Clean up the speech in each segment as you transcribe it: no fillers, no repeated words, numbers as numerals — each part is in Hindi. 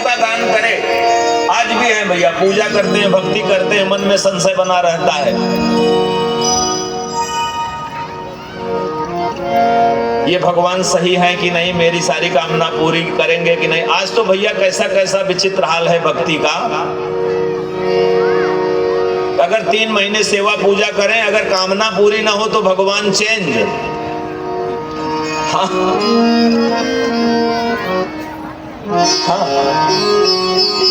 का गान करे। आज भी है भैया, पूजा करते हैं, भक्ति करते हैं, मन में संशय बना रहता है। ये भगवान सही है कि नहीं, मेरी सारी कामना पूरी करेंगे कि नहीं। आज तो भैया कैसा कैसा विचित्र हाल है भक्ति का। अगर 3 महीने सेवा पूजा करें, अगर कामना पूरी ना हो तो भगवान चेंज। हाँ हाँ,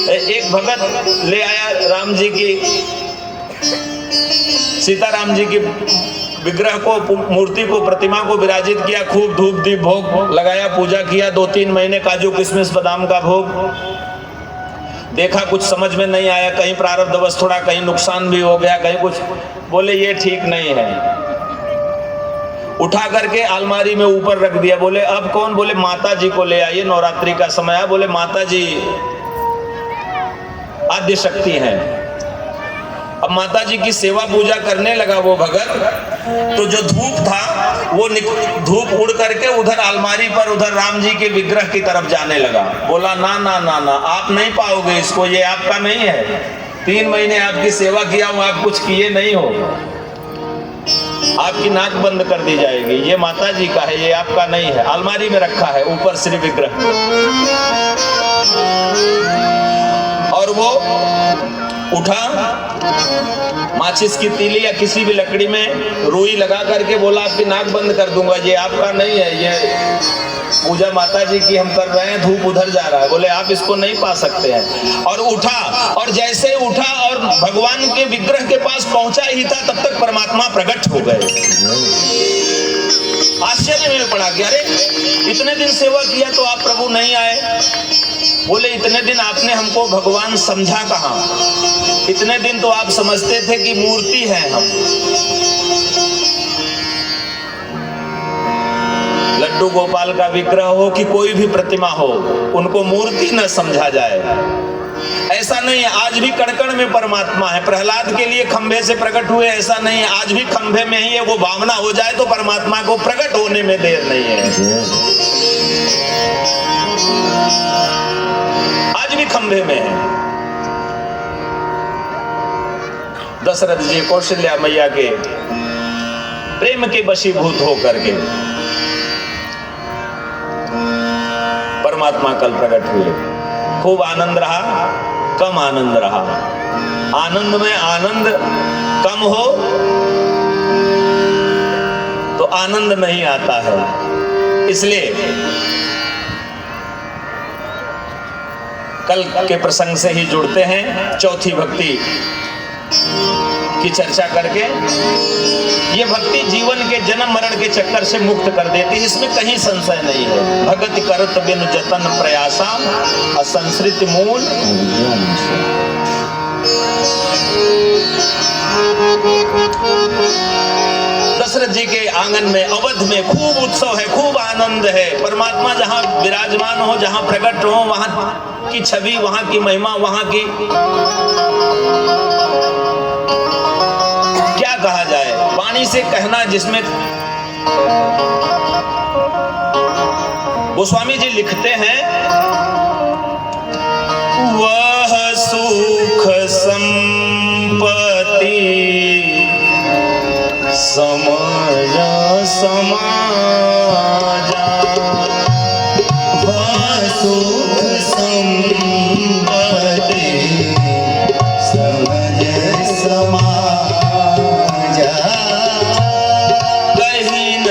एक भगत ले आया राम जी की, सीताराम जी की विग्रह को, मूर्ति को, प्रतिमा को विराजित किया, खूब धूप दीप भोग लगाया, पूजा किया, 2-3 महीने काजू किशमिश बादाम का भोग। देखा कुछ समझ में नहीं आया, कहीं प्रारब्धवश थोड़ा कहीं नुकसान भी हो गया, कहीं कुछ। बोले ये ठीक नहीं है, उठा करके अलमारी में ऊपर रख दिया। बोले अब कौन? बोले माता जी को ले आइए, नवरात्रि का समय है। बोले माता जी आद्य शक्ति हैं। अब माता जी की सेवा पूजा करने लगा वो भगत, तो जो धूप था वो धूप उड़ करके उधर अलमारी पर, उधर राम जी के विग्रह की तरफ जाने लगा। बोला ना ना ना ना, आप नहीं पाओगे इसको, ये आपका नहीं है। 3 महीने आपकी सेवा किया हूं, आप कुछ किए नहीं हो, आपकी नाक बंद कर दी जाएगी। ये माता जी का है, ये आपका नहीं है। अलमारी में रखा है ऊपर श्री विग्रह। और वो उठा, माचिस की तीली या किसी भी लकड़ी में रुई लगा करके बोला आपकी नाक बंद कर दूंगा, ये आपका नहीं है, ये पूजा माता जी की हम कर रहे हैं, धूप उधर जा रहा है। बोले आप इसको नहीं पा सकते हैं। और उठा, और जैसे उठा और भगवान के विग्रह के पास पहुंचा ही था, तब तक परमात्मा प्रकट हो गए। आश्चर्य में पड़ा कि अरे इतने दिन सेवा किया तो आप प्रभु नहीं आए। बोले इतने दिन आपने हमको भगवान समझा कहाँ? इतने दिन तो आप समझते थे कि मूर्ति है हम। लड्डू गोपाल का विग्रह हो कि कोई भी प्रतिमा हो, उनको मूर्ति न समझा जाए। ऐसा नहीं है, आज भी कण-कण में परमात्मा है। प्रहलाद के लिए खंभे से प्रकट हुए, ऐसा नहीं है, आज भी खंभे में ही है। वो भावना हो जाए तो परमात्मा को प्रकट होने में देर नहीं है। आज भी खंभे में है। दशरथ जी कौशल्या मैया के प्रेम के वशीभूत होकर के परमात्मा कल प्रकट हुए। खूब आनंद रहा, कम आनंद रहा। आनंद में आनंद कम हो तो आनंद नहीं आता है। इसलिए कल के प्रसंग से ही जुड़ते हैं, चौथी भक्ति की चर्चा करके। ये भक्ति जीवन के जन्म मरण के चक्कर से मुक्त कर देती है, इसमें कहीं संशय नहीं है। भगति करत बिनु जतन प्रयासा, असंसृत मूल। दशरथ जी के आंगन में, अवध में खूब उत्सव है, खूब आनंद है। परमात्मा जहां विराजमान हो, जहां प्रकट हो, वहां की छवि, वहां की महिमा, वहां की क्या कहा जाए, वाणी से कहना जिसमें। गोस्वामी जी लिखते हैं, वह सुख संपत्ति समाजा समाजा, वह सुख संपत्ति समझ समाजा, कहीं न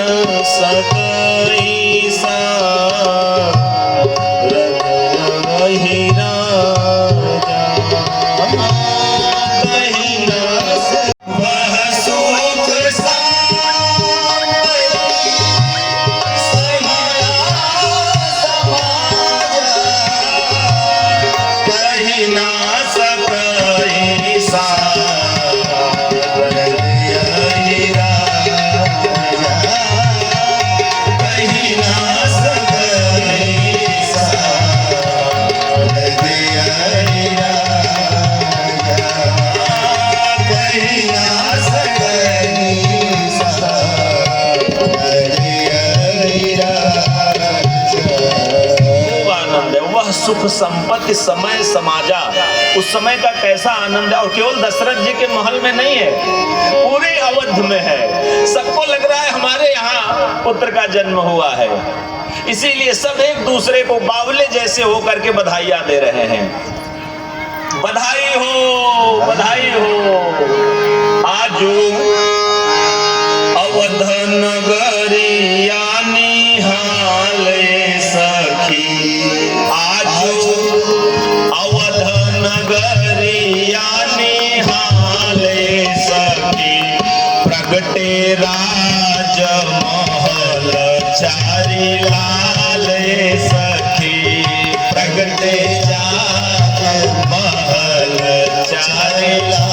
सकई सा रही राजा, कहीं न वह सुख वह सुख संपत्ति समय समाजा, उस समय का कैसा आनंद है। और केवल दशरथ जी के महल में नहीं है, पूरे अवध में है। सबको लग रहा है हमारे यहाँ पुत्र का जन्म हुआ है, इसीलिए सब एक दूसरे को बावले जैसे होकर के बधाइयां दे रहे हैं। बधाई हो, बधाई हो। आजू अवध नगरिया निहाले सखी, आजू अवध नगरिया निहाले सखी, प्रगटे राज महल चारी लाले सखी, प्रगटे महल चारी लाले